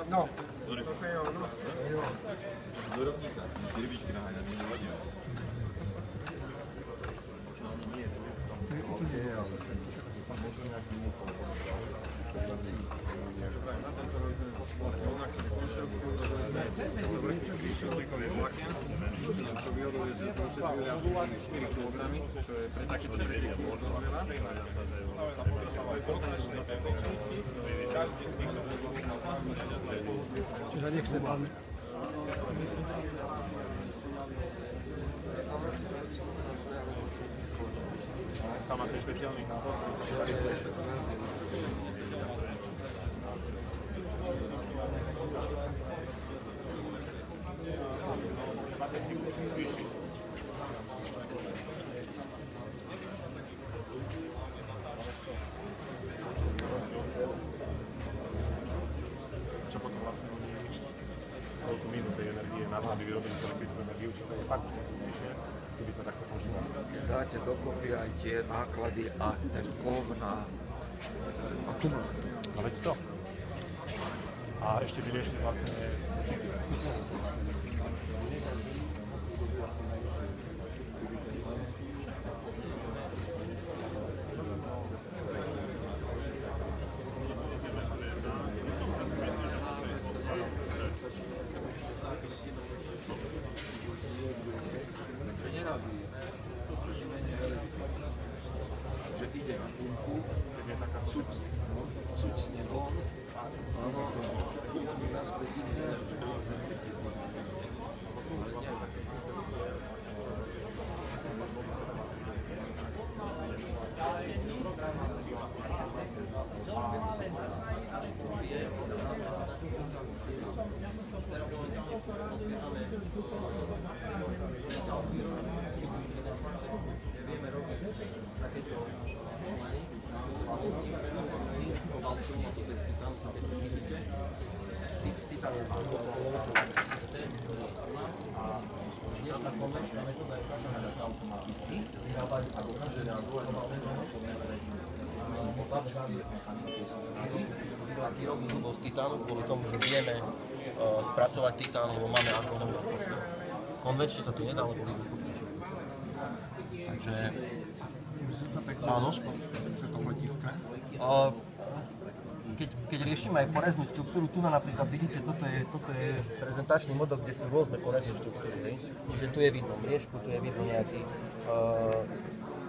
No, toto je ono. Do rovníka, rybičky naháňať, mi nevadí. Možno ani nie, to je v tom aute, ale možno nejaký iný Na tento rok sme vlastne rovnakú konštrukciu, robili sme výšovníkové vlákien, čo výhodou je, že procedujeli asi 4 kg, čo je pre takéto preteky možno veľa. Čiže nech sa tam... Tam máte špeciálny motor, ktorý sa dá čo potom vlastne koľko minút tej energie na to, aby vyrobili elektrickú energiu, či to je fakt vyššie, keby to tak potom šlo. Dáte dokopy aj tie náklady a ten kov na akumulátor. No veď to. A ešte vyriešili vlastne že ide na pumpu, cucne von, pumpu naspäť ide. Taký robí z titánu, kvôli tomu, že vieme spracovať titán, lebo máme alkohol. Konvenčne sa to nedá, lebo vybuchne. Takže... Áno. Sa to letiska? Keď riešime aj poreznú štruktúru, tu napríklad vidíte, toto je prezentačný model, kde sú rôzne porezné štruktúry. Čiže tu je vidno mriežku, tu je vidno nejaký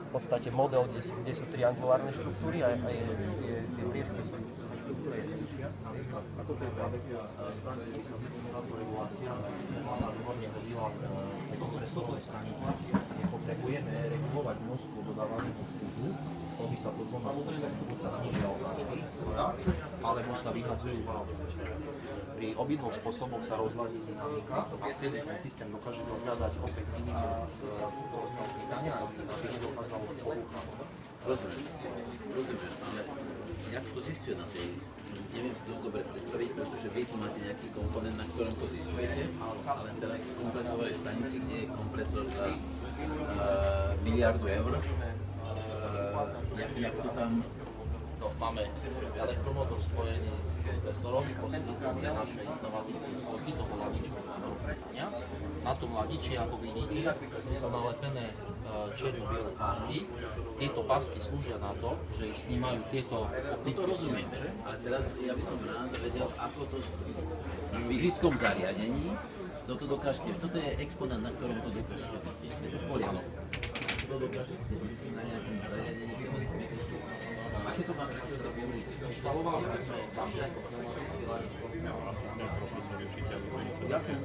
v podstate model, kde sú triangulárne štruktúry a tie mriežky sú štruktúry jednoduchšia. A toto je práve táto regulácia, tá extrémálna výborne hodila k kompresovej stranice, kde potrebujeme regulovať množstvo dodávaného vzduchu, ktorý sa potom na spôsob, buď sa znižia otáčky stroja, alebo sa vyhadzujú válce. Pri obidvoch spôsoboch sa rozladí dynamika a vtedy ten systém dokáže dohľadať opäť minimum rôzneho klikania, aby nedochádzalo k poruchám. Rozumiem, ale jak to zisťuje na tej, neviem si dosť dobre predstaviť, pretože vy tu máte nejaký komponent, na ktorom to zisťujete, ale teraz v kompresorovej stanici, kde je kompresor za miliardu eur, jak to tam... Máme elektromotor spojený s kompresorom, prostredníctvom našej pneumatickej spojky, toho ladičného presenia. Na tom ladiči, ako vidíte, sú nalepené čierno-biele pásky. Tieto pásky slúžia na to, že ich snímajú tieto optické. To rozumiem, že? Ale teraz ja by som rád vedel, ako to v fyzickom zariadení toto dokážete. Toto je exponent, na ktorom to dokážete zistiť. Je to v poriadku. To dokážete zistiť na nejakom zariadení fyzických štúdií. Ako to máme zrobiť? Inštalovali sme naše pneumatické ladičko.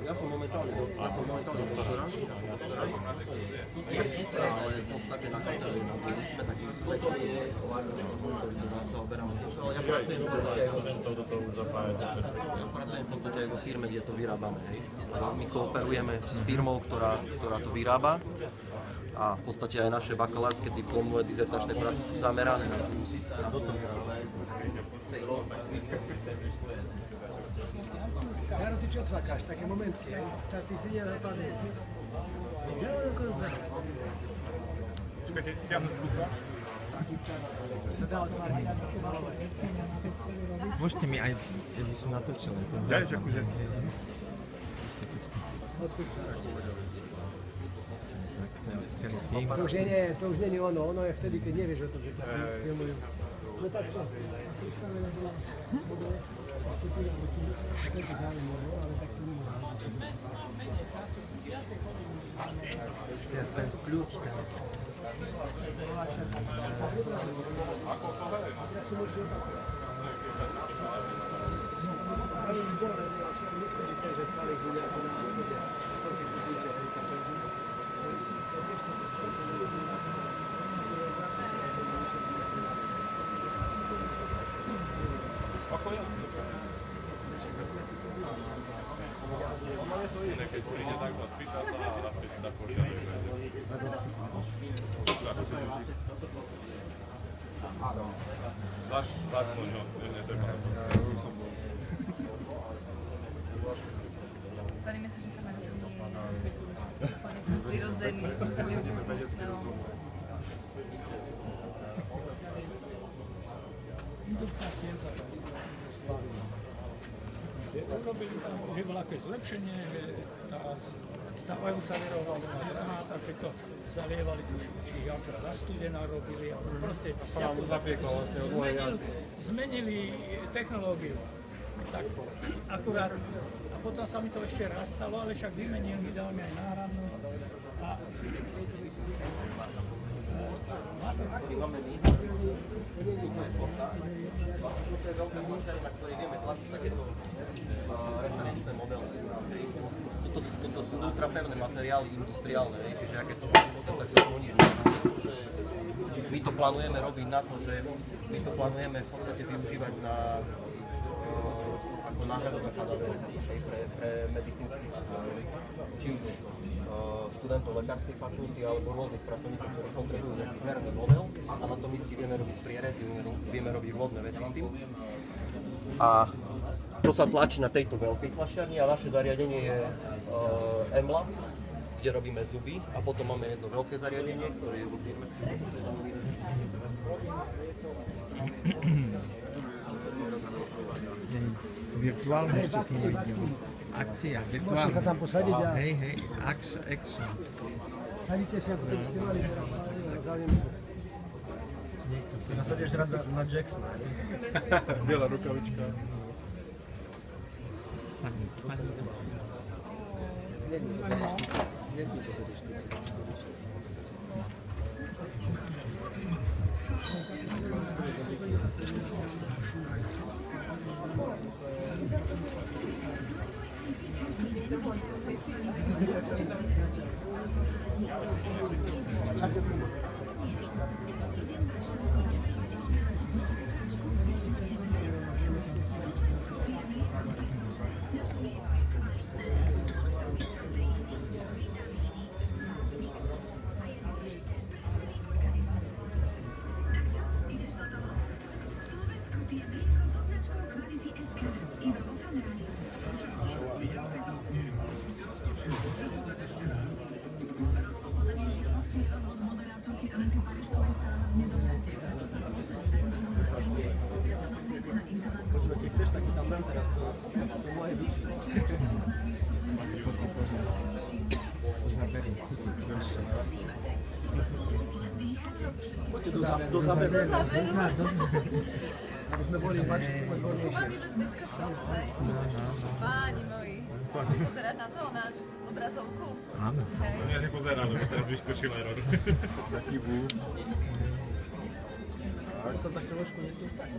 Ja som momentálne doktorant. Nie celé zariadenie. V podstate na každej sme taký lečený ladičko, ktorý sa zaoberáme. Ja pracujem v podstate aj vo firme, kde to vyrábame. My kooperujeme s firmou, ktorá to vyrába. A v podstate aj naše bakalárske diplomové dizertačné práce sú zamerané na toto. Jaro, ty čo cvakáš? Také momentky, hej? Ty si nenapadne. Video dokonca. Počkajte, stiahnuť kúpa? Sa dá otvárať. Môžete mi aj, keby sú natočené. Ja, že akože... Tak celý tým. To už nie je ono je vtedy, keď nevieš o tom, že ťa filmujú. No tak čo? Teraz ten kľúč, ten... Keď príde, tak vás pýta sa a na požiadaj. Zasnoň, no, netreba. Varíme sa, že tam aj to nie je úplne prirodzený, ľudský smel. Urobili tam, že bolo aké zlepšenie, že tá stávajúca výroba bola drahá, takže to zalievali tuším, či ako zastudená robili a proste zmenili technológiu. Tak akurát, a potom sa mi to ešte raz stalo, ale však vymenil mi, dal mi aj náhradnú a má to taký To je veľká plošina, na ktorej vieme tlačiť takéto referenčné modely. Toto sú ultrapevné materiály industriálne, čiže aké to bude model, tak sa to nič neznamená. My to plánujeme robiť na to, že my to plánujeme v podstate využívať na ako náhradu zakladané pre medicínskych či už študentov lekárskej fakulty alebo rôznych pracovníkov, ktorí potrebujú nejaký herný model a na tom míste vieme robiť prierezy, vieme robiť rôzne veci s tým. A to sa tlačí na tejto veľkej tlačiarni a naše zariadenie je EMLA, kde robíme zuby a potom máme jedno veľké zariadenie, ktoré je vo firme. Virtuálne ešte som videl. Akcia, virtuálne. Môžete sa tam posadiť a... Hej, action. Sadíte sa, aby ste mali záujem sú. Nasadíš rád na Jacksona, ne? Biela rukavička. Sadíte si. Hneď mi zoberieš tu. Počuj, keď chceš, tak tam dám teraz to moje Wi-Fi. Poďte do záberu. Aby sme boli odbornejšie. Páni moji, pozerať na to, na obrazovku? Áno. Ja nepozerám, lebo teraz vyštušil error. Taký bú. To sa za chvíľočku nesmie stať.